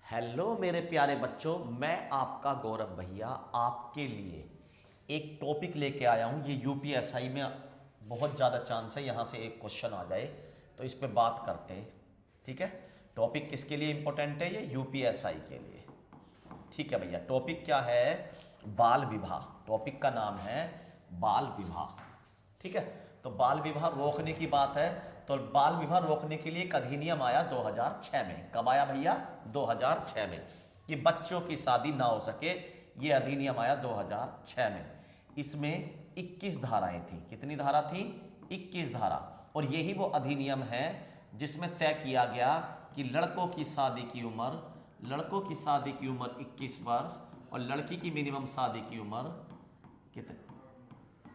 Hello मेरे प्यारे बच्चों, मैं आपका गौरव भैया आपके लिए एक टॉपिक लेके आया हूँ। ये यूपीएसआई में बहुत ज़्यादा चांस है यहाँ से एक क्वेश्चन आ जाए, तो इस पे बात करते हैं। ठीक है, टॉपिक किसके लिए इंपॉर्टेंट है? ये यूपीएसआई के लिए। ठीक है भैया, टॉपिक क्या है? बाल विवाह। टॉपिक का नाम है बाल विवाह। ठीक है, तो बाल विवाह रोकने की बात है, तो बाल विवाह रोकने के लिए एक अधिनियम आया 2006 में। कब आया भैया? 2006 में, कि बच्चों की शादी ना हो सके। ये अधिनियम आया 2006 में। इसमें 21 धाराएं थी। कितनी धारा थी? 21 धारा। और यही वो अधिनियम है जिसमें तय किया गया कि लड़कों की शादी की उम्र 21 वर्ष और लड़की की मिनिमम शादी की उम्र कितनी?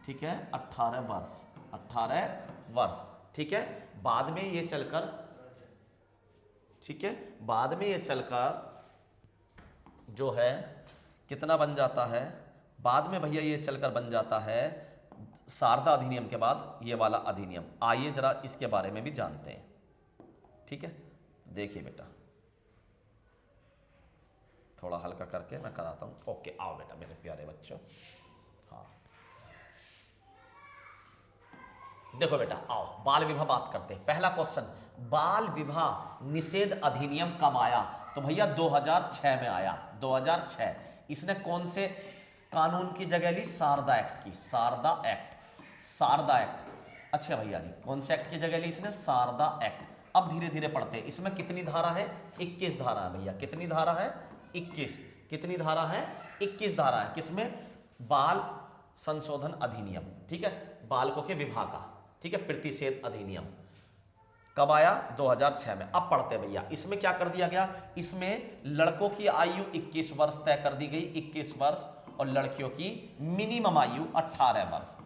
ठीक है, 18 वर्ष। 18 वर्ष। ठीक है, बाद में ये चलकर ठीक है, बाद में ये चलकर जो है कितना बन जाता है? बाद में भैया ये चलकर बन जाता है शारदा अधिनियम के बाद ये वाला अधिनियम। आइए जरा इसके बारे में भी जानते हैं। ठीक है, देखिए बेटा, थोड़ा हल्का करके मैं कराता हूं। ओके, आओ बेटा मेरे प्यारे बच्चों। हाँ, देखो बेटा, आओ बाल विवाह बात करते हैं। पहला क्वेश्चन, बाल विवाह निषेध अधिनियम कब आया? तो भैया 2006 में आया। 2006। इसने कौन से कानून की जगह ली? शारदा एक्ट की। शारदा एक्ट। शारदा एक्ट। अच्छा भैया जी, कौन से एक्ट की जगह ली इसने? शारदा एक्ट। अब धीरे धीरे पढ़ते हैं। इसमें कितनी धारा है? 21 धारा है भैया। कितनी धारा है? 21। कितनी धारा है? 21 धारा है। किसमें? बाल संशोधन अधिनियम। ठीक है, बालकों के विवाह का। ठीक है, प्रतिषेध अधिनियम कब आया? 2006 में। अब पढ़ते भैया, इसमें क्या कर दिया गया? इसमें लड़कों की आयु 21 वर्ष तय कर दी गई, 21 वर्ष, और लड़कियों की मिनिमम आयु 18 वर्ष।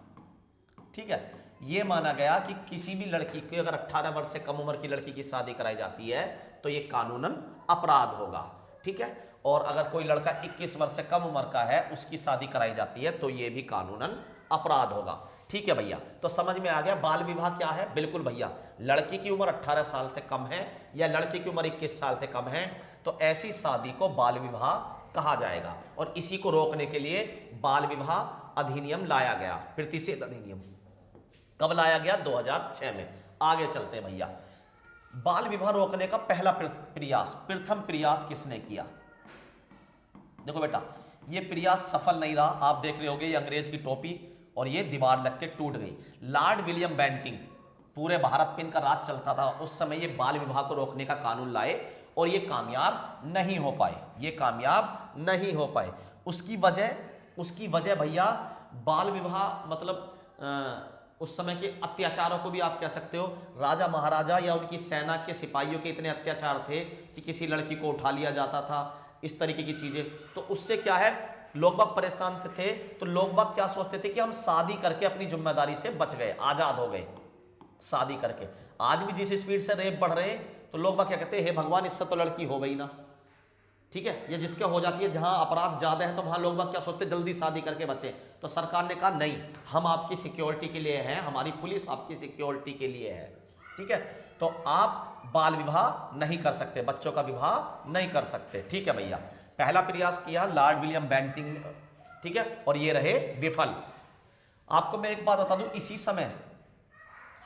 ठीक है, यह माना गया कि किसी भी लड़की की अगर 18 वर्ष से कम उम्र की लड़की की शादी कराई जाती है तो यह कानूनन अपराध होगा। ठीक है, और अगर कोई लड़का 21 वर्ष से कम उम्र का है, उसकी शादी कराई जाती है तो यह भी कानूनन अपराध होगा। ठीक है भैया, तो समझ में आ गया बाल विवाह क्या है? बिल्कुल भैया, लड़की की उम्र 18 साल से कम है या लड़की की उम्र 21 साल से कम है तो ऐसी शादी को बाल विवाह कहा जाएगा। और इसी को रोकने के लिए बाल विवाह अधिनियम लाया गया, प्रतिषेध अधिनियम। कब लाया गया? 2006 में। आगे चलते हैं भैया। बाल विवाह रोकने का पहला प्रयास, प्रथम प्रयास किसने किया? देखो बेटा, ये प्रयास सफल नहीं रहा। आप देख रहे होगे ये अंग्रेज की टोपी और ये दीवार लग के टूट गई। लॉर्ड विलियम बेंटिंग, पूरे भारत पे इनका राज चलता था उस समय, ये बाल विवाह को रोकने का कानून लाए और ये कामयाब नहीं हो पाए। ये कामयाब नहीं हो पाए। उसकी वजह भैया बाल विवाह मतलब उस समय के अत्याचारों को भी आप कह सकते हो। राजा महाराजा या उनकी सेना के सिपाहियों के इतने अत्याचार थे कि किसी लड़की को उठा लिया जाता था, इस तरीके की चीजें। तो उससे क्या है, लोग बाग परेशान से थे। तो लोग बाग क्या सोचते थे कि हम शादी करके अपनी जिम्मेदारी से बच गए, आजाद हो गए शादी करके। आज भी जिस स्पीड से रेप बढ़ रहे हैं तो लोग बाग क्या कहते हैं, हे भगवान इससे तो लड़की हो गई ना। ठीक है, ये जिसके हो जाती है, जहां अपराध ज्यादा है तो वहां लोग बाग क्या सोचते हैं, जल्दी शादी करके बचे। तो सरकार ने कहा नहीं, हम आपकी सिक्योरिटी के लिए हैं, हमारी पुलिस आपकी सिक्योरिटी के लिए है। ठीक है, तो आप बाल विवाह नहीं कर सकते, बच्चों का विवाह नहीं कर सकते। ठीक है भैया, पहला प्रयास किया लॉर्ड विलियम बेंटिंग। ठीक है, और ये रहे विफल। आपको मैं एक बात बता दूं, इसी समय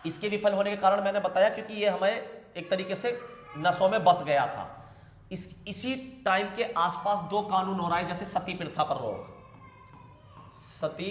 इसके विफल होने के कारण मैंने बताया क्योंकि ये हमें एक तरीके से नसों में बस गया था। इसी टाइम के आसपास दो कानून हो रहा है, जैसे सती प्रथा पर रोक। सती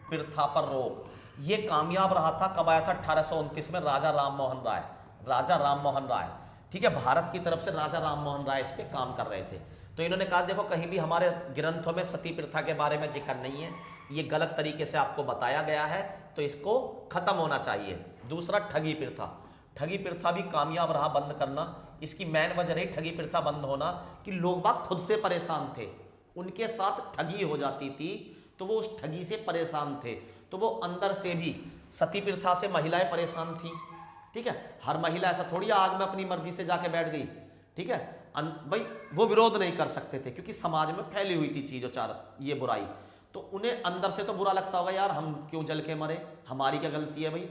प्रथा पर रोक ये कामयाब रहा था। कब आया था? 1829 में राजा राम मोहन राय। राजा राम मोहन राय, ठीक है, भारत की तरफ से राजा राम मोहन राय इस पे काम कर रहे थे। तो इन्होंने कहा देखो, कहीं भी हमारे ग्रंथों में सती प्रथा के बारे में जिक्र नहीं है, ये गलत तरीके से आपको बताया गया है, तो इसको खत्म होना चाहिए। दूसरा, ठगी प्रथा। ठगी प्रथा भी कामयाब रहा बंद करना। इसकी मेन वजह रही ठगी प्रथा बंद होना कि लोग बाग खुद से परेशान थे, उनके साथ ठगी हो जाती थी तो वो उस ठगी से परेशान थे, तो वो अंदर से भी सती प्रथा से महिलाएं परेशान थी। ठीक है, हर महिला ऐसा थोड़ी आग में अपनी मर्जी से जाके बैठ गई। ठीक है, भाई वो विरोध नहीं कर सकते थे क्योंकि समाज में फैली हुई थी चीजों चार ये बुराई। तो उन्हें अंदर से तो बुरा लगता होगा, यार हम क्यों जल के मरे, हमारी क्या गलती है भाई?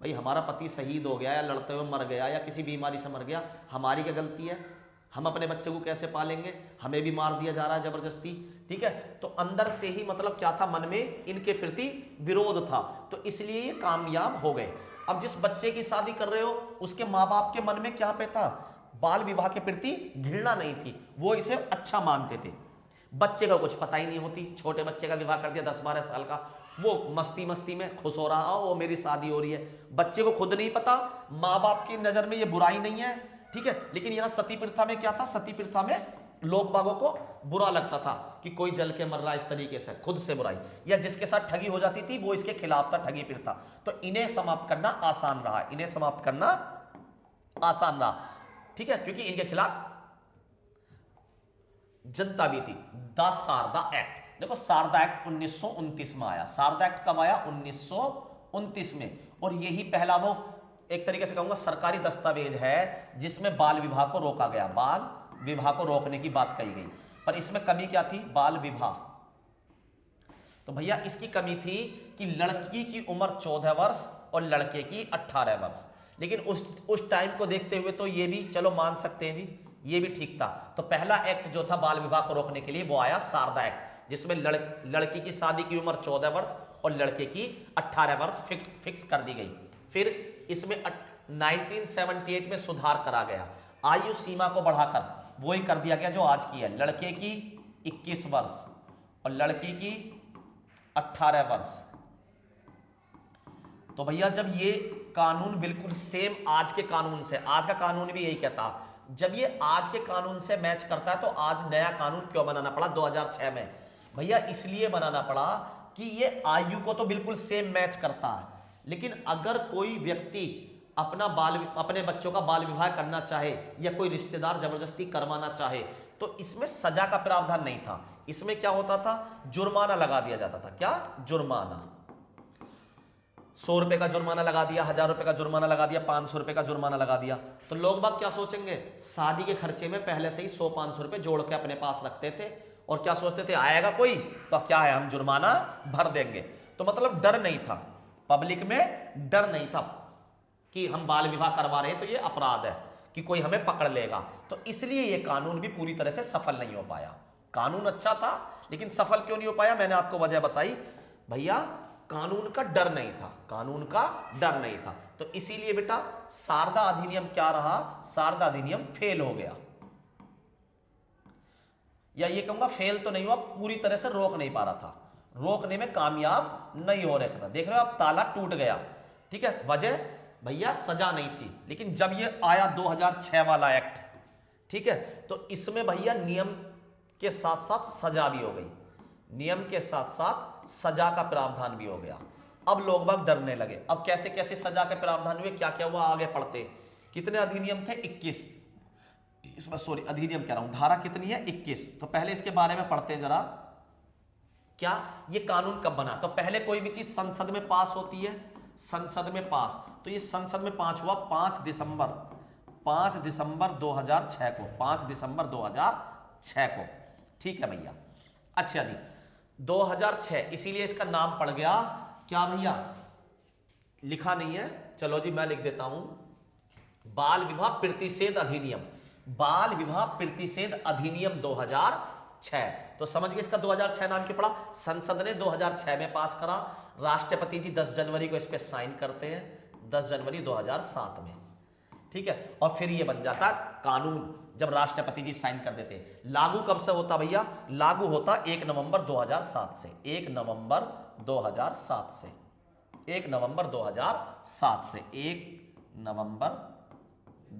भाई हमारा पति शहीद हो गया या लड़ते हुए मर गया या किसी बीमारी से मर गया, हमारी क्या गलती है? हम अपने बच्चे को कैसे पालेंगे, हमें भी मार दिया जा रहा है जबरदस्ती, ठीक है। तो अंदर से ही मतलब क्या था, मन में इनके प्रति विरोध था, तो इसलिए ये कामयाब हो गए। अब जिस बच्चे की शादी कर रहे हो उसके माँ बाप के मन में क्या पे था, बाल विवाह के प्रति घृणा नहीं थी, वो इसे अच्छा मानते थे। बच्चे का कुछ पता ही नहीं होती, छोटे बच्चे का विवाह कर दिया 10-12 साल का, वो मस्ती मस्ती में खुश हो रहा, वो मेरी शादी हो रही है, बच्चे को खुद नहीं पता, माँ बाप की नजर में ये बुराई नहीं है, ठीक है। लेकिन यहाँ सती प्रथा में क्या था, सती प्रथा में लोग बागों को बुरा लगता था कि कोई जल के मर रहा, इस तरीके से खुद से बुराई, या जिसके साथ ठगी हो जाती थी वो इसके खिलाफ था, ठगी प्रथा। तो इन्हें समाप्त करना आसान रहा, इन्हें समाप्त करना आसान रहा, ठीक है, क्योंकि इनके खिलाफ जनता भी थी। द शारदा एक्ट, देखो शारदा एक्ट 1929 में आया। शारदा एक्ट कब आया, 1929 में। और यही पहला वो एक तरीके से कहूंगा सरकारी दस्तावेज है जिसमें बाल विवाह को रोका गया, बाल विवाह को रोकने की बात कही गई। पर इसमें कमी क्या थी, बाल विवाह, तो भैया इसकी कमी थी कि लड़की की उम्र 14 वर्ष और लड़के की 18 वर्ष। लेकिन उस टाइम को देखते हुए तो ये भी चलो मान सकते हैं जी, ये भी ठीक था। तो पहला एक्ट जो था बाल विवाह को रोकने के लिए वो आया शारदा एक्ट, जिसमें लड़की की शादी की उम्र 14 वर्ष और लड़के की 18 वर्ष फिक्स कर दी गई। फिर इसमें 1978 में सुधार करा गया, आयु सीमा को बढ़ाकर वही कर दिया गया जो आज की है, लड़के की 21 वर्ष और लड़की की 18 वर्ष। तो भैया जब ये कानून बिल्कुल सेम आज के कानून से, आज का कानून भी यही कहता, जब ये आज के कानून से मैच करता है तो आज नया कानून क्यों बनाना पड़ा 2006 में, भैया इसलिए बनाना पड़ा कि ये आयु को तो बिल्कुल सेम मैच करता है, लेकिन अगर कोई व्यक्ति अपने बच्चों का बाल विवाह करना चाहे या कोई रिश्तेदार जबरदस्ती करवाना चाहे तो इसमें सजा का प्रावधान नहीं था। इसमें क्या होता था, जुर्माना लगा दिया जाता था। क्या जुर्माना, 100 रुपए का जुर्माना लगा दिया, 1000 रुपए का जुर्माना लगा दिया, 500 रुपए का जुर्माना लगा दिया। तो लोग बाग क्या सोचेंगे, शादी के खर्चे में पहले से ही 100-500 रुपए जोड़ के अपने पास रखते थे और क्या सोचते थे आएगा कोई तो क्या है हम जुर्माना भर देंगे। तो मतलब डर नहीं था, पब्लिक में डर नहीं था कि हम बाल विवाह करवा रहे हैं तो ये अपराध है कि कोई हमें पकड़ लेगा। तो इसलिए ये कानून भी पूरी तरह से सफल नहीं हो पाया। कानून अच्छा था लेकिन सफल क्यों नहीं हो पाया, मैंने आपको वजह बताई, भैया कानून का डर नहीं था, कानून का डर नहीं था। तो इसीलिए बेटा शारदा अधिनियम क्या रहा, शारदा अधिनियम फेल हो गया, या ये कहूंगा फेल तो नहीं हुआ, पूरी तरह से रोक नहीं पा रहा था, रोकने में कामयाब नहीं हो रहा था। देख रहे हो आप, ताला टूट गया, ठीक है। वजह भैया सजा नहीं थी। लेकिन जब ये आया 2006 वाला एक्ट, ठीक है, तो इसमें भैया नियम के साथ साथ सजा भी हो गई, नियम के साथ साथ सजा का प्रावधान भी हो गया। अब लोग बाग डरने लगे। अब कैसे कैसे सजा के प्रावधान हुए, क्या क्या हुआ, आगे पढ़ते। कितने अधिनियम थे, 21, इसमें सॉरी अधिनियम कह रहा हूं, धारा कितनी है, 21। तो पहले इसके बारे में पढ़ते हैं जरा, क्या ये कानून कब बना। तो पहले कोई भी चीज संसद में पास होती है, संसद में पास, तो ये संसद में पास हुआ 5 दिसंबर 2006 को, 5 दिसंबर 2006 को, ठीक है भैया। अच्छा जी 2006, इसीलिए इसका नाम पड़ गया क्या भैया, लिखा नहीं है, चलो जी मैं लिख देता हूं, बाल विवाह प्रतिषेध अधिनियम, बाल विवाह प्रतिषेध अधिनियम 2006। तो समझ गए इसका 2006 नाम क्यों पड़ा, संसद ने 2006 में पास करा, राष्ट्रपति जी 10 जनवरी को इस पे साइन करते हैं, 10 जनवरी 2007 में, ठीक है। और फिर ये बन जाता कानून जब राष्ट्रपति जी साइन कर देते। लागू कब से होता भैया, लागू होता 1 नवंबर 2007 से, 1 नवंबर 2007 से, 1 नवंबर 2007 से, 1 नवंबर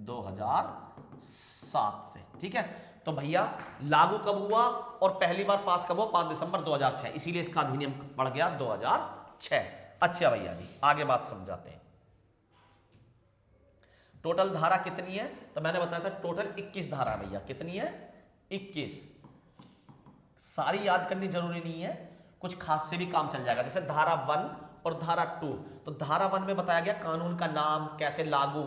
2007 से, ठीक है। तो भैया लागू कब हुआ और पहली बार पास कब हुआ, 5 दिसंबर 2006, इसीलिए इसका अधिनियम पड़ गया 2006। अच्छा भैया जी आगे बात समझाते हैं। टोटल धारा कितनी है, तो मैंने बताया था टोटल 21 धारा भैया, कितनी है, 21। सारी याद करनी जरूरी नहीं है, कुछ खास से भी काम चल जाएगा। जैसे धारा 1 और धारा 2, तो धारा 1 में बताया गया कानून का नाम, कैसे लागू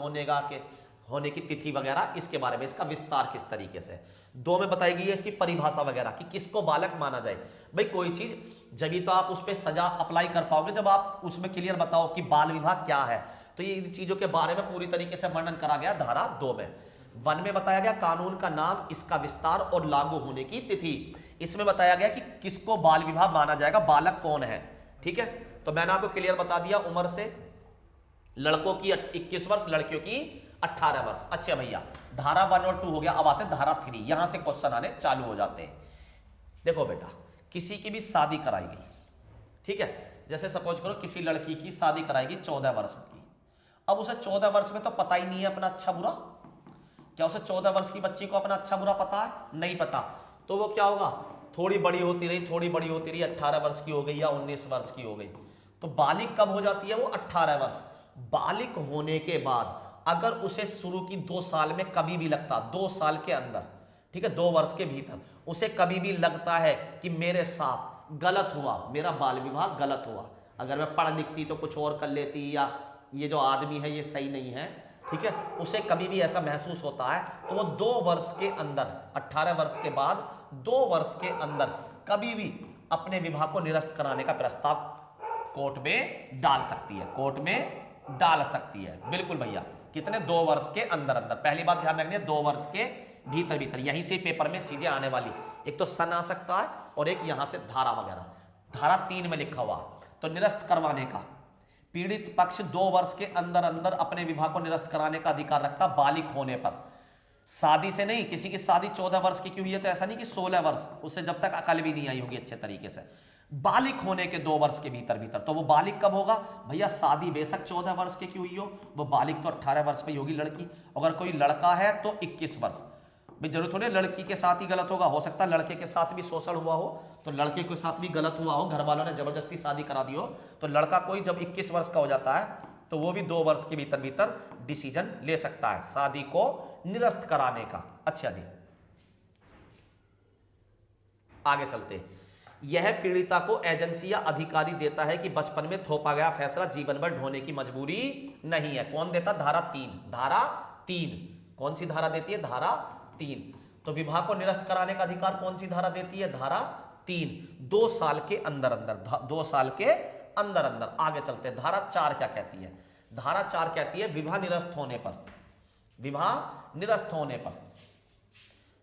होने की तिथि वगैरह, इसके बारे में, इसका विस्तार किस तरीके से। 2 में बताई गई है इसकी परिभाषा वगैरह कि किसको बालक माना जाए। भाई कोई चीज जब तो आप उस पर सजा अप्लाई कर पाओगे जब आप उसमें क्लियर बताओ कि बाल विवाह क्या है। तो ये इन चीजों के बारे में पूरी तरीके से वर्णन करा गया धारा 2 में। वन में बताया गया कानून का नाम, इसका विस्तार और लागू होने की तिथि। इसमें बताया गया कि किसको बाल विवाह माना जाएगा, बालक कौन है। ठीक है, तो मैंने आपको क्लियर बता दिया, उम्र से लड़कों की 21 वर्ष, लड़कियों की 18 वर्ष। अच्छा भैया, धारा 1 और 2 हो गया, अब आते हैं धारा 3। यहां से क्वेश्चन आने चालू हो जाते हैं। देखो बेटा, किसी की भी शादी कराई गई, ठीक है, जैसे सपोज करो किसी लड़की की शादी कराएगी 14 वर्ष की। अब उसे 14 वर्ष में तो पता ही नहीं है अपना अच्छा बुरा। क्या उसे 14 वर्ष की बच्ची को अपना अच्छा बुरा पता है? नहीं पता। तो वो क्या होगा, थोड़ी बड़ी होती रही, थोड़ी बड़ी होती रही, 18 वर्ष की हो गई या 19 वर्ष की हो गई, तो बालिग कब हो जाती है वो? 18 वर्ष। बालिग होने के बाद अगर उसे शुरू की 2 साल में कभी भी लगता, 2 साल के अंदर, ठीक है, 2 वर्ष के भीतर उसे कभी भी लगता है कि मेरे साथ गलत हुआ, मेरा बाल विवाह गलत हुआ, अगर मैं पढ़ लिखती तो कुछ और कर लेती, या ये जो आदमी है ये सही नहीं है, ठीक है, उसे कभी भी ऐसा महसूस होता है, तो वो 2 वर्ष के अंदर, 18 वर्ष के बाद 2 वर्ष के अंदर कभी भी अपने विवाह को निरस्त कराने का प्रस्ताव कोर्ट में डाल सकती है, कोर्ट में डाल सकती है। बिल्कुल भैया, कितने? 2 वर्ष के अंदर अंदर। पहली बात ध्यान रखनी है, 2 वर्ष के भीतर भीतर। यहीं से पेपर में चीजें आने वाली, एक तो सन आ सकता है और एक यहां से धारा वगैरह। धारा 3 में लिखा हुआ, तो निरस्त करवाने का पीड़ित पक्ष 2 वर्ष के अंदर अंदर अपने विवाह को निरस्त कराने का अधिकार रखता, बालिग होने पर। शादी से नहीं, किसी की शादी 14 वर्ष की हुई है तो ऐसा नहीं कि 16 वर्ष, उससे जब तक अकल भी नहीं आई होगी अच्छे तरीके से, बालिग होने के 2 वर्ष के भीतर भीतर। तो वो बालिग कब होगा भैया? शादी बेशक 14 वर्ष की हुई हो, वो बालिग तो 18 वर्ष पे होगी लड़की। अगर कोई लड़का है तो 21 वर्ष। भाई जरूर थोड़ी लड़की के साथ ही गलत होगा, हो सकता है लड़के के साथ भी शोषण हुआ हो, तो लड़के के साथ भी गलत हुआ हो, घर वालों ने जबरदस्ती शादी करा दी हो, तो लड़का कोई जब 21 वर्ष का हो जाता है तो वो भी 2 वर्ष के भीतर भीतर डिसीजन ले सकता है शादी को निरस्त कराने का। अच्छा जी, आगे चलते। यह पीड़िता को एजेंसी या अधिकारी देता है कि बचपन में थोपा गया फैसला जीवन भर ढोने की मजबूरी नहीं है। कौन देता? धारा 3। धारा 3 कौन सी धारा देती है? धारा 3। तो विवाह को निरस्त कराने का अधिकार कौन सी धारा देती है? धारा 3। 2 साल के अंदर अंदर, 2 साल के अंदर अंदर। आगे चलते हैं, धारा 4 क्या कहती है? धारा 4 कहती है विवाह निरस्त होने पर, विवाह निरस्त होने पर,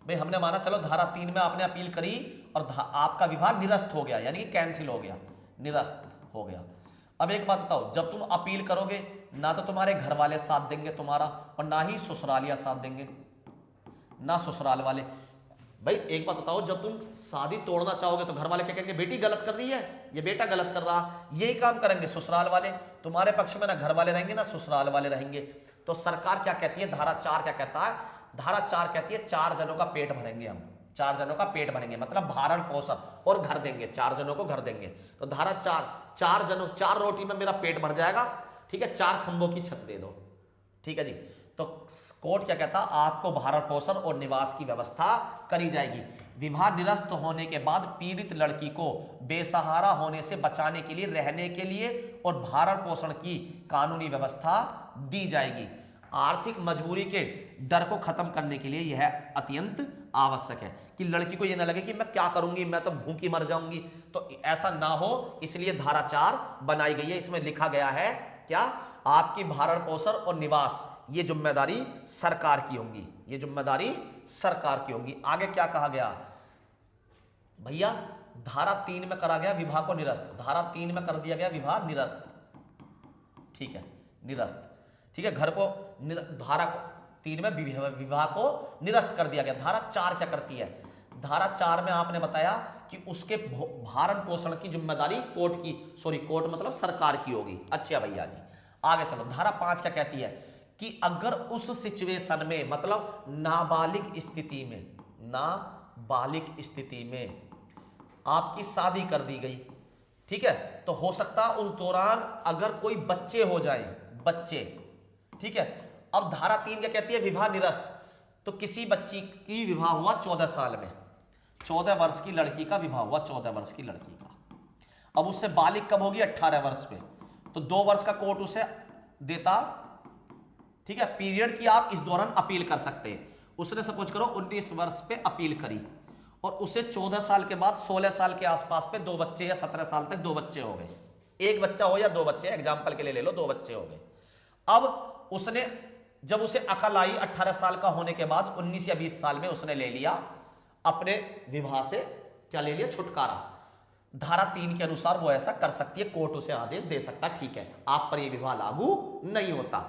भाई हमने माना चलो धारा 3 में आपने अपील करी और आपका विवाह निरस्त हो गया, यानी कैंसिल हो गया, निरस्त हो गया। अब एक बात बताओ, जब तुम अपील करोगे ना तो तुम्हारे घर वाले साथ देंगे तुम्हारा, और ना ही ससुरालिया साथ देंगे, ना ससुराल वाले। भाई एक बात बताओ, जब तुम शादी तोड़ना चाहोगे तो घर वाले क्या कहेंगे? बेटी गलत कर रही है, ये बेटा गलत कर रहा, यही काम करेंगे ससुराल वाले। तुम्हारे पक्ष में ना घर वाले रहेंगे ना ससुराल वाले रहेंगे। तो सरकार क्या कहती है? धारा 4 क्या कहता है? धारा 4 कहती है 4 जनों का पेट भरेंगे हम, 4 जनों का पेट भरेंगे, मतलब भारण पोषण और घर देंगे, 4 जनों को घर देंगे। तो धारा 4 जनों, 4 रोटी में मेरा पेट भर जाएगा, ठीक है, 4 खंभों की छत दे दो, ठीक है जी। तो कोर्ट क्या कहता? आपको भरण पोषण और निवास की व्यवस्था करी जाएगी। विवाह निरस्त होने के बाद पीड़ित लड़की को बेसहारा होने से बचाने के लिए, रहने के लिए और भरण पोषण की कानूनी व्यवस्था दी जाएगी। आर्थिक मजबूरी के डर को खत्म करने के लिए यह अत्यंत आवश्यक है कि लड़की को यह ना लगे कि मैं क्या करूंगी, मैं तो भूखी मर जाऊंगी। तो ऐसा ना हो, इसलिए धारा 4 बनाई गई है। इसमें लिखा गया है क्या? आपकी भरण पोषण और निवास ये जिम्मेदारी सरकार की होंगी, ये जिम्मेदारी सरकार की होंगी। आगे क्या कहा गया भैया? धारा 3 में करा गया विवाह को निरस्त, धारा 3 में कर दिया गया विवाह निरस्त, ठीक है, निरस्त, ठीक है। घर को धारा 3 में विवाह को निरस्त कर दिया गया। धारा 4 क्या करती है? धारा 4 में आपने बताया कि उसके भरण पोषण की जिम्मेदारी कोर्ट की, सॉरी कोर्ट मतलब सरकार की होगी। अच्छा भैया जी, आगे चलो। धारा 5 क्या कहती है? कि अगर उस सिचुएशन में, मतलब नाबालिग स्थिति में, नाबालिग स्थिति में आपकी शादी कर दी गई, ठीक है, तो हो सकता उस दौरान अगर कोई बच्चे हो जाए, बच्चे, ठीक है। अब धारा 3 क्या कहती है? विवाह निरस्त। तो किसी बच्ची की विवाह हुआ 14 साल में, 14 वर्ष की लड़की का विवाह हुआ, 14 वर्ष की लड़की का। अब उससे बालिग कब होगी? 18 वर्ष पे। तो 2 वर्ष का कोर्ट उसे देता, ठीक है, पीरियड की आप इस दौरान अपील कर सकते हैं। उसने सपोज करो 19 वर्ष पे अपील करी और उसे 14 साल के बाद 16 साल के आसपास पे 2 बच्चे या 17 साल तक 2 बच्चे हो गए, 1 बच्चा हो या 2 बच्चे, एग्जाम्पल के लिए ले लो 2 बच्चे हो गए। अब उसने जब उसे अकल आई 18 साल का होने के बाद 19 या 20 साल में उसने ले लिया अपने विवाह से, क्या ले लिया, छुटकारा। धारा 3 के अनुसार वो ऐसा कर सकती है, कोर्ट उसे आदेश दे सकता, ठीक है आप पर यह विवाह लागू नहीं होता।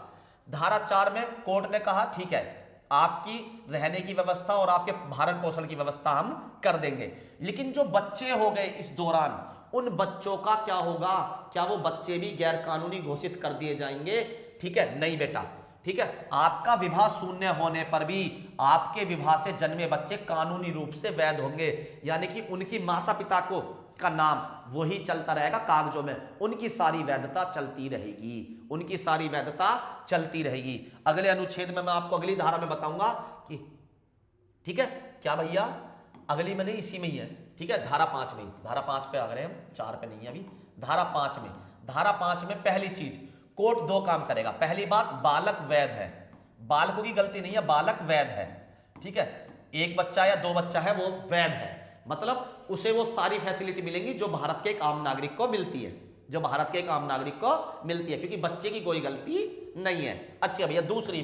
धारा 4 में कोर्ट ने कहा ठीक है आपकी रहने की व्यवस्था और आपके भरण पोषण की व्यवस्था हम कर देंगे, लेकिन जो बच्चे हो गए इस दौरान, उन बच्चों का क्या होगा, क्या वो बच्चे भी गैर कानूनी घोषित कर दिए जाएंगे? ठीक है, नहीं बेटा, ठीक है, आपका विवाह शून्य होने पर भी आपके विवाह से जन्मे बच्चे कानूनी रूप से वैध होंगे, यानी कि उनकी माता पिता को का नाम वही चलता रहेगा कागजों में, उनकी सारी वैधता चलती रहेगी, उनकी सारी वैधता चलती रहेगी। अगले अनुच्छेद में मैं आपको अगली धारा में बताऊंगा कि, ठीक है क्या भैया, अगली में नहीं इसी में ही है, ठीक है, धारा 5 में, धारा 5 पे आ गए हम, 4 पे नहीं है अभी, धारा 5 में। धारा 5 में पहली चीज, कोर्ट 2 काम करेगा। पहली बात, बालक वैध है, बालकों की गलती नहीं है, बालक वैध है, ठीक है, एक बच्चा या 2 बच्चा है वो वैध है, मतलब उसे वो सारी फैसिलिटी मिलेंगी जो भारत के एक आम नागरिक को मिलती है, जो भारत के एक आम नागरिक को मिलती है, क्योंकि बच्चे की कोई गलती नहीं है। अच्छा भैया दूसरी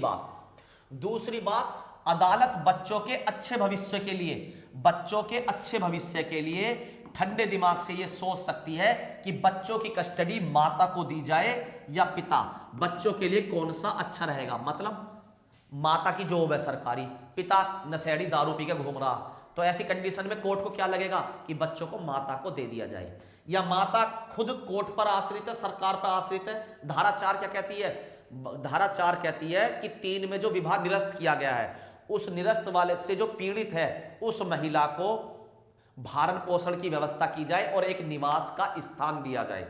बात, अदालत बच्चों के अच्छे भविष्य के लिए, बच्चों के अच्छे भविष्य के लिए ठंडे दिमाग से ये सोच सकती है कि बच्चों की कस्टडी माता को दी जाए या पिता, बच्चों के लिए कौन सा अच्छा रहेगा। मतलब माता की जॉब है सरकारी, पिता नशेड़ी दारू पी के घूम रहा, तो ऐसी कंडीशन में कोर्ट को क्या लगेगा कि बच्चों को माता को दे दिया जाए, या माता खुद कोर्ट पर आश्रित है, सरकार पर आश्रित है। धारा 4 क्या कहती है, धारा 4 कहती है कि 3 में जो विवाह निरस्त किया गया है, उस निरस्त वाले से जो पीड़ित है उस महिला को भरण पोषण की व्यवस्था की जाए और एक निवास का स्थान दिया जाए।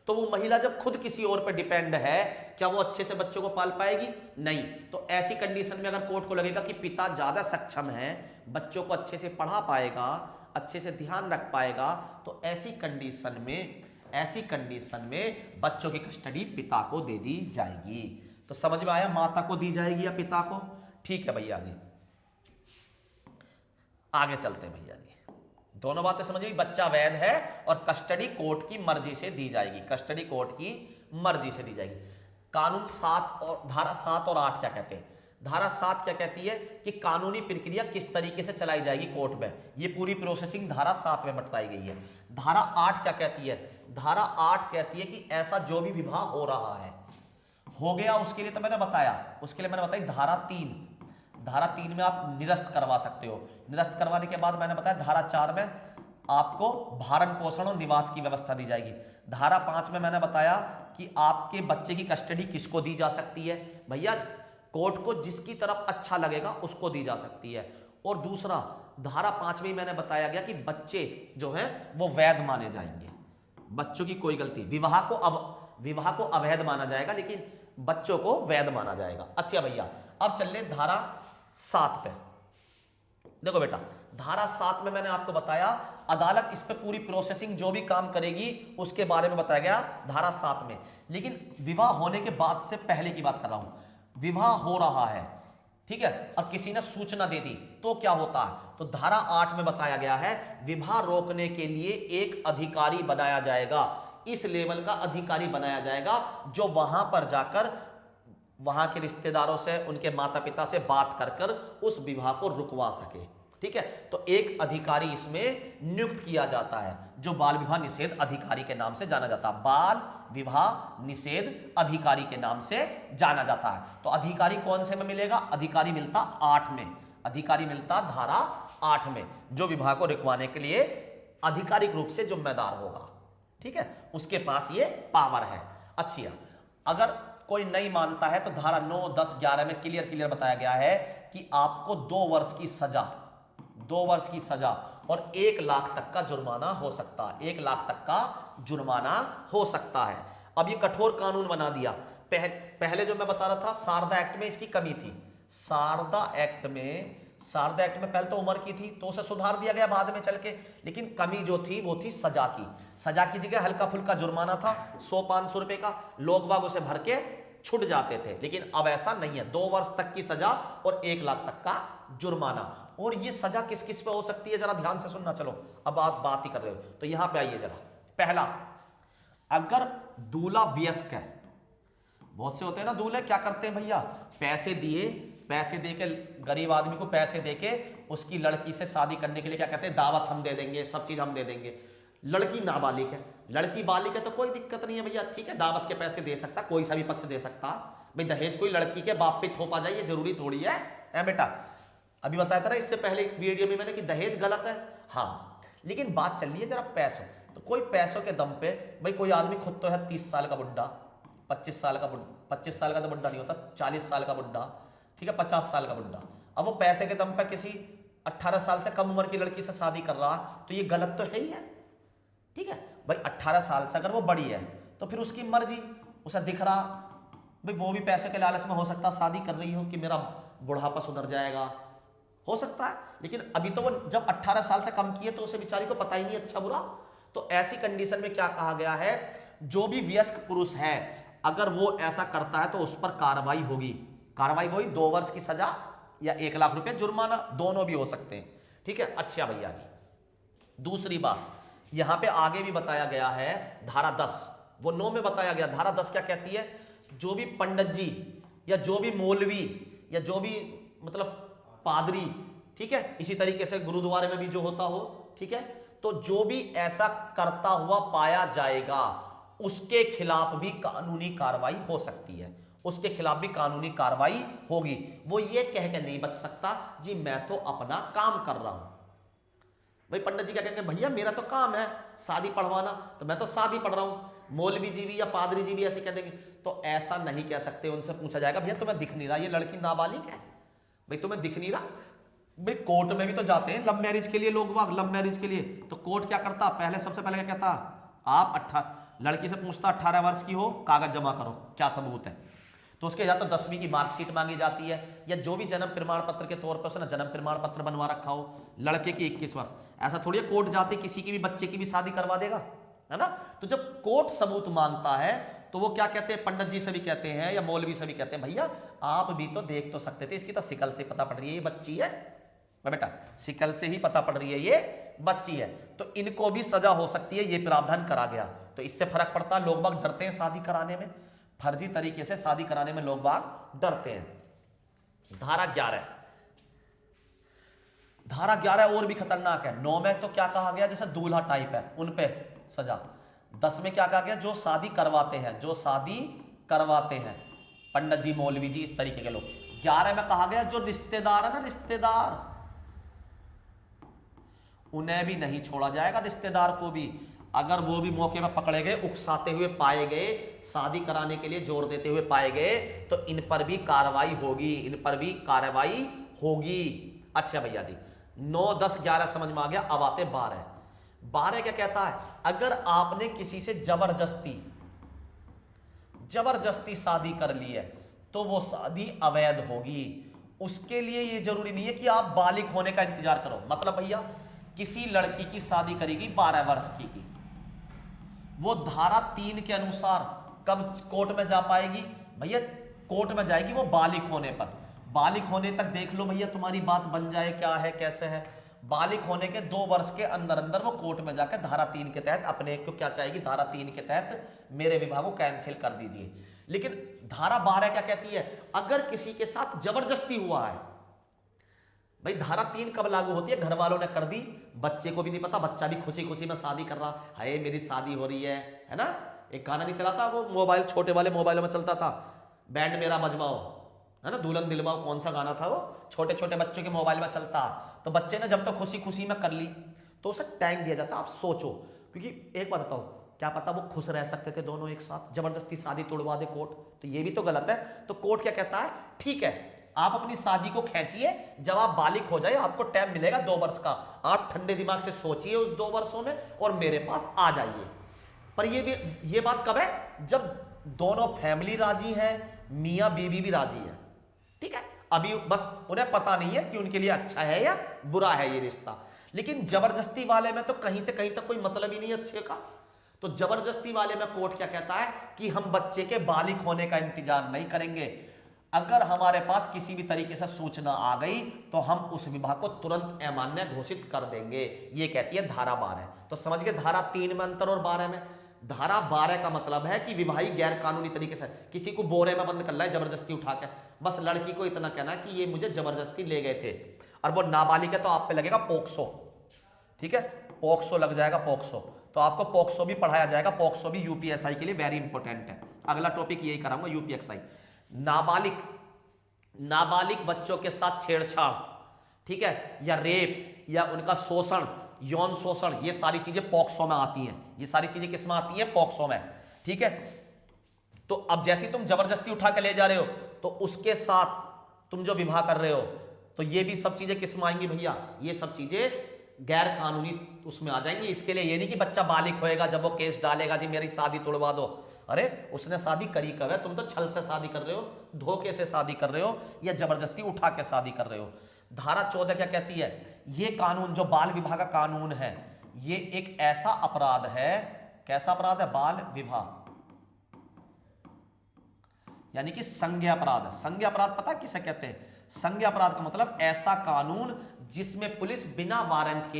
तो वो महिला जब खुद किसी और पर डिपेंड है, क्या वो अच्छे से बच्चों को पाल पाएगी? नहीं। तो ऐसी कंडीशन में अगर कोर्ट को लगेगा कि पिता ज्यादा सक्षम है, बच्चों को अच्छे से पढ़ा पाएगा, अच्छे से ध्यान रख पाएगा, तो ऐसी कंडीशन में बच्चों की कस्टडी पिता को दे दी जाएगी। तो समझ में आया, माता को दी जाएगी या पिता को? ठीक है भैया जी, आगे चलते हैं भैया जी। दोनों बातें समझ में, बच्चा वैध है और कस्टडी कोर्ट की मर्जी से दी जाएगी, कस्टडी कोर्ट की मर्जी से दी जाएगी। कानून 7 और धारा 7 और 8 क्या कहते हैं? धारा 7 क्या कहती है कि कानूनी प्रक्रिया किस तरीके से चलाई जाएगी कोर्ट में, ये पूरी प्रोसेसिंग धारा 7 में बताई गई है। धारा 8 क्या कहती है? धारा 8 कहती है कि ऐसा जो भी विवाह हो रहा है, हो गया, उसके लिए तो मैंने बताया, उसके लिए मैंने बताई धारा 3 में आप निरस्त करवा सकते हो। निरस्त करवाने के बाद मैंने बताया धारा 4 में आपको भरण पोषण और निवास की व्यवस्था दी जाएगी। धारा 5 में मैंने बताया कि आपके बच्चे की कस्टडी किसको दी जा सकती है? भैया कोर्ट को जिसकी तरफ अच्छा लगेगा उसको दी जा सकती है। और दूसरा, धारा 5 में मैंने बताया गया कि बच्चे जो हैं वो वैध माने जाएंगे, बच्चों की कोई गलती, विवाह को अवैध माना जाएगा लेकिन बच्चों को वैध माना जाएगा। अच्छा भैया, अब चल ले धारा 7 पे। देखो बेटा, धारा 7 में मैंने आपको बताया अदालत इस पे पूरी प्रोसेसिंग जो भी काम करेगी उसके बारे में बताया गया धारा 7 में। लेकिन विवाह होने के बाद से पहले की बात कर रहा हूं, विवाह हो रहा है, ठीक है, और किसी ने सूचना दे दी तो क्या होता है? तो धारा 8 में बताया गया है विवाह रोकने के लिए एक अधिकारी बनाया जाएगा, इस लेवल का अधिकारी बनाया जाएगा जो वहां पर जाकर वहां के रिश्तेदारों से, उनके माता पिता से बात कर कर उस विवाह को रुकवा सके, ठीक है। तो एक अधिकारी इसमें नियुक्त किया जाता है जो बाल विवाह निषेध अधिकारी के नाम से जाना जाता है, बाल विवाह निषेध अधिकारी के नाम से जाना जाता है। तो अधिकारी कौन से में मिलेगा? अधिकारी मिलता 8 में, अधिकारी मिलता धारा 8 में, जो विवाह को रुकवाने के लिए आधिकारिक रूप से जिम्मेदार होगा, ठीक है, उसके पास ये पावर है। अच्छी, अगर कोई नहीं मानता है तो धारा 9, 10, 11 में क्लियर बताया गया है कि आपको 2 वर्ष की सजा और 1 लाख तक का जुर्माना हो सकता है, 1 लाख तक का जुर्माना हो सकता है। अब ये कठोर कानून बना दिया। पहले जो मैं बता रहा था शारदा एक्ट में इसकी कमी थी, शारदा एक्ट में पहले तो उम्र की थी तो उसे सुधार दिया गया बाद में चल के, लेकिन कमी जो थी वो थी सजा की। सजा की जगह हल्का फुल्का जुर्माना था 100-500 रुपए का, लोग बाग उसे भर के छुट जाते थे, लेकिन अब ऐसा नहीं है, 2 वर्ष तक की सजा और 1 लाख तक का जुर्माना। और ये सजा किस किस पे हो सकती है जरा ध्यान से सुनना। चलो अब आप बात ही कर रहे हो तो यहां पे आइए जरा। पहला, अगर दूल्हा वयस्क है, बहुत से होते हैं ना दूल्हे, क्या करते हैं भैया, पैसे दिए, पैसे दे के गरीब आदमी को पैसे दे के उसकी लड़की से शादी करने के लिए क्या कहते हैं, दावत हम दे देंगे, सब चीज हम दे देंगे। लड़की नाबालिग है, लड़की बालिग है तो कोई दिक्कत नहीं है भैया, ठीक है, दावत के पैसे दे सकता, कोई सा भी पक्ष दे सकता। भाई दहेज कोई लड़की के बाप पे थोपा जाए ये जरूरी थोड़ी है। ए बेटा, अभी बताया था ना इससे पहले वीडियो में मैंने कि दहेज गलत है, हाँ, लेकिन बात चल रही है जरा पैसों, तो कोई पैसों के दम पे, भाई कोई आदमी खुद तो है 30 साल का बुड्ढा, 25 साल का बुड्ढा, 25 साल का तो बुड्ढा नहीं होता, 40 साल का बुड्ढा, ठीक है, 50 साल का बुड्ढा, अब वो पैसे के दम पे किसी 18 साल से कम उम्र की लड़की से शादी कर रहा, तो ये गलत तो है ही है, ठीक है भाई। 18 साल से अगर वो बड़ी है तो फिर उसकी मर्जी, उसे दिख रहा भाई वो भी पैसे के लालच में हो सकता शादी कर रही हो कि मेरा बुढ़ापा सुधर जाएगा, हो सकता है, लेकिन अभी तो वो जब 18 साल से कम की है तो उसे बेचारी को पता ही नहीं अच्छा बुरा। तो ऐसी कंडीशन में क्या कहा गया है, जो भी वयस्क पुरुष है अगर वो ऐसा करता है तो उस पर कार्रवाई होगी। कार्रवाई होगी, 2 वर्ष की सजा या 1 लाख रुपए जुर्माना, दोनों भी हो सकते हैं, ठीक है। अच्छा भैया जी, दूसरी बात यहां पे आगे भी बताया गया है, धारा 10, वो 9 में बताया गया, धारा 10 क्या कहती है, जो भी पंडित जी या जो भी मौलवी या जो भी मतलब पादरी, ठीक है, इसी तरीके से गुरुद्वारे में भी जो होता हो, ठीक है, तो जो भी ऐसा करता हुआ पाया जाएगा उसके खिलाफ भी कानूनी कार्रवाई हो सकती है, उसके खिलाफ भी कानूनी कार्रवाई होगी। वो ये कह के नहीं बच सकता जी मैं तो अपना काम कर रहा हूं। भाई पंडित जी क्या कहेंगे, भैया मेरा तो काम है शादी पढ़वाना, तो मैं तो शादी पढ़ रहा हूं। मौलवी जी भी या पादरी जी भी ऐसे कह देंगे, तो ऐसा नहीं कह सकते। उनसे पूछा जाएगा, भैया तुम्हें दिख नहीं रहा ये लड़की नाबालिग है, भाई तुम्हें दिख नहीं रहा। भाई कोर्ट में भी तो जाते हैं लव मैरिज के लिए लोग, वाग लव मैरिज के लिए, तो कोर्ट क्या करता, पहले सबसे पहले क्या कहता, आप लड़की से पूछता 18 वर्ष की हो, कागज जमा करो, क्या सबूत है, तो उसके या तो 10वीं की मार्कशीट मांगी जाती है या जो भी जन्म प्रमाण पत्र के तौर पर उसने जन्म प्रमाण पत्र बनवा रखा हो। लड़के की 21 वर्ष, ऐसा थोड़ी कोर्ट जाते किसी की भी बच्चे की भी शादी करवा देगा, है ना। तो जब कोर्ट सबूत मांगता है तो वो क्या कहते हैं, पंडित जी से भी कहते हैं या मौलवी से भी कहते हैं, भैया आप भी तो देख तो सकते थे, इसकी तो शिकल से पता पड़ रही है ये बच्ची है, बेटा शिकल से ही पता पड़ रही है ये बच्ची है, तो इनको भी सजा हो सकती है, ये प्रावधान करा गया। तो इससे फर्क पड़ता है, लोग बाग डरते हैं शादी कराने में, फर्जी तरीके से शादी कराने में लोग बाग डरते हैं। धारा 11, धारा 11 और भी खतरनाक है। 9 में तो क्या कहा गया, जैसे दूल्हा टाइप है उन पे सजा। 10 में क्या कहा गया, जो शादी करवाते हैं, जो शादी करवाते हैं पंडित जी मौलवी जी इस तरीके के लोग। 11 में कहा गया जो रिश्तेदार है ना, रिश्तेदार, उन्हें भी नहीं छोड़ा जाएगा। रिश्तेदार को भी अगर वो भी मौके पर पकड़े गए, उकसाते हुए पाए गए, शादी कराने के लिए जोर देते हुए पाए गए, तो इन पर भी कार्रवाई होगी, इन पर भी कार्रवाई होगी। अच्छा भैया जी, 9, 10, 11 समझ में आ गया। अब आते 12। 12 क्या कहता है, अगर आपने किसी से जबरदस्ती शादी कर ली है तो वो शादी अवैध होगी। उसके लिए ये जरूरी नहीं है कि आप बालिग होने का इंतजार करो। मतलब भैया किसी लड़की की शादी करेगी 12 वर्ष की, वो धारा 3 के अनुसार कब कोर्ट में जा पाएगी, भैया कोर्ट में जाएगी वो बालिग होने पर। बालिग होने तक देख लो भैया तुम्हारी बात बन जाए, क्या है कैसे है। बालिग होने के 2 वर्ष के अंदर अंदर वो कोर्ट में जाकर धारा 3 के तहत अपने को क्या चाहेगी, धारा 3 के तहत मेरे विवाह को कैंसिल कर दीजिए। लेकिन धारा 12 क्या कहती है, अगर किसी के साथ जबरदस्ती हुआ है, भाई धारा 3 कब लागू होती है, घर वालों ने कर दी, बच्चे को भी नहीं पता, बच्चा भी खुशी खुशी में शादी कर रहा है, मेरी शादी हो रही है ना। एक गाना नहीं चला था वो मोबाइल, छोटे वाले मोबाइलों में चलता था, बैंड मेरा बजवाओ, है ना, दुल्हन दिलवाओ, कौन सा गाना था वो, छोटे छोटे बच्चों के मोबाइल में चलता। तो बच्चे ने जब तक खुशी खुशी में कर ली तो उसे टाइम दिया जाता। आप सोचो, क्योंकि एक बात बताओ, क्या पता वो खुश रह सकते थे दोनों एक साथ, जबरदस्ती शादी तोड़वा दे कोर्ट, तो ये भी तो गलत है। तो कोर्ट क्या कहता है, ठीक है आप अपनी शादी को खींचिए, जब आप बालिग हो जाए आपको टाइम मिलेगा 2 वर्ष का, आप ठंडे दिमाग से सोचिए उस 2 वर्षों में और मेरे पास आ जाइए। पर ये बात कब है, जब दोनों फैमिली राजी है, मियां बीवी भी राजी है, ठीक है। अभी बस उन्हें पता नहीं है कि उनके लिए अच्छा है या बुरा है ये रिश्ता। लेकिन जबरदस्ती वाले में तो कहीं से कहीं तक कोई मतलब ही नहीं अच्छे का। तो जबरदस्ती वाले में कोर्ट क्या कहता है कि हम बच्चे के बालिग होने का इंतजार नहीं करेंगे, अगर हमारे पास किसी भी तरीके से सूचना आ गई तो हम उस विवाह को तुरंत अमान्य घोषित कर देंगे। ये कहती है धारा 12। तो समझ गए धारा 3 में अंतर और 12 में। धारा 12 का मतलब है कि विवाही गैर कानूनी तरीके से किसी को बोरे में बंद कर रहा है जबरदस्ती उठा के, बस लड़की को इतना कहना कि ये मुझे जबरदस्ती ले गए थे, और वो नाबालिग है तो आप पे लगेगा पोक्सो, ठीक है, पोक्सो लग जाएगा, पोक्सो। तो आपको पोक्सो भी पढ़ाया जाएगा, पोक्सो भी यूपीएसआई के लिए वेरी इंपॉर्टेंट है। अगला टॉपिक यही कराऊंगा, यूपीएसआई। नाबालिग बच्चों के साथ छेड़छाड़, ठीक है, या रेप या उनका शोषण, यौन शोषण, ये सारी चीजें पॉक्सो में आती हैं। ये सारी चीजें किस में आती हैं? पॉक्सो में, ठीक है। तो अब जैसे तुम जबरदस्ती उठा के ले जा रहे हो तो उसके साथ तुम जो विवाह कर रहे हो तो ये भी सब चीजें किस में आएंगी भैया? ये सब चीजें गैर कानूनी उसमें आ जाएंगी। इसके लिए ये नहीं कि बच्चा बालिग होएगा जब वो केस डालेगा जी मेरी शादी तोड़वा दो। अरे उसने शादी करी कब है? तुम तो छल से शादी कर रहे हो, धोखे से शादी कर रहे हो, या जबरदस्ती उठा के शादी कर रहे हो। धारा 14 क्या कहती है? ये कानून जो बाल विवाह का कानून है, ये एक ऐसा अपराध है, कैसा अपराध है? बाल विवाह, यानी कि संज्ञेय अपराध है। संज्ञेय अपराध पता है किसे कहते हैं? संज्ञेय अपराध का मतलब ऐसा कानून जिसमें पुलिस बिना वारंट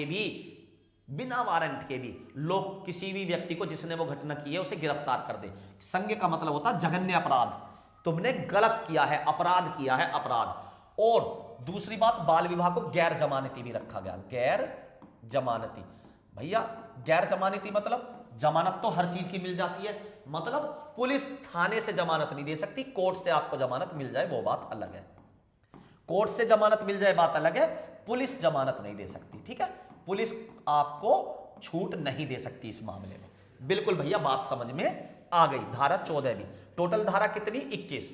के भी लोग किसी भी व्यक्ति को जिसने वो घटना की है उसे गिरफ्तार कर दे। संज्ञेय का मतलब होता है जघन्य अपराध, तुमने गलत किया है, अपराध किया है, अपराध। और दूसरी बात, बाल विवाह को गैर जमानती भी रखा गया। गैर जमानती, भैया गैर जमानती मतलब जमानत तो हर चीज की मिल जाती है, मतलब पुलिस थाने से जमानत नहीं दे सकती, कोर्ट से आपको जमानत मिल जाए वो बात अलग है। कोर्ट से जमानत मिल जाए बात अलग है, पुलिस जमानत नहीं दे सकती, ठीक है। पुलिस आपको छूट नहीं दे सकती इस मामले में। बिल्कुल भैया, बात समझ में आ गई। धारा 14 भी, टोटल धारा कितनी? 21,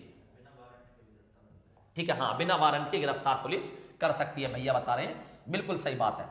ठीक है। हाँ, बिना वारंट के गिरफ्तार पुलिस कर सकती है, भैया बता रहे हैं, बिल्कुल सही बात है।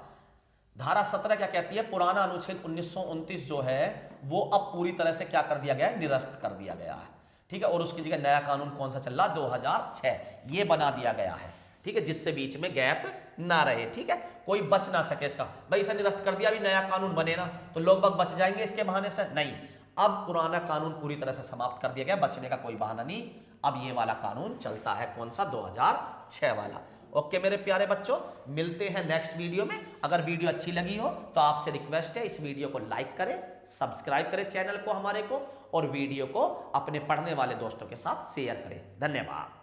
धारा 17 क्या कहती है? पुराना अनुच्छेद 1929 जो है वो अब पूरी तरह से क्या कर दिया गया है? निरस्त कर दिया गया है, ठीक है। और उसकी जगह नया कानून कौन सा चल रहा? 2006, ये बना दिया गया है, ठीक है, जिससे बीच में गैप ना रहे, ठीक है, कोई बच ना सके इसका। भाई इसे निरस्त कर दिया, अभी नया कानून बने ना तो लोग बाग बच जाएंगे इसके बहाने से? नहीं, अब पुराना कानून पूरी तरह से समाप्त कर दिया गया, बचने का कोई बहाना नहीं। अब ये वाला कानून चलता है, कौन सा? 2006 वाला। ओके मेरे प्यारे बच्चों, मिलते हैं नेक्स्ट वीडियो में। अगर वीडियो अच्छी लगी हो तो आपसे रिक्वेस्ट है इस वीडियो को लाइक करें, सब्सक्राइब करें चैनल को हमारे को, और वीडियो को अपने पढ़ने वाले दोस्तों के साथ शेयर करें। धन्यवाद।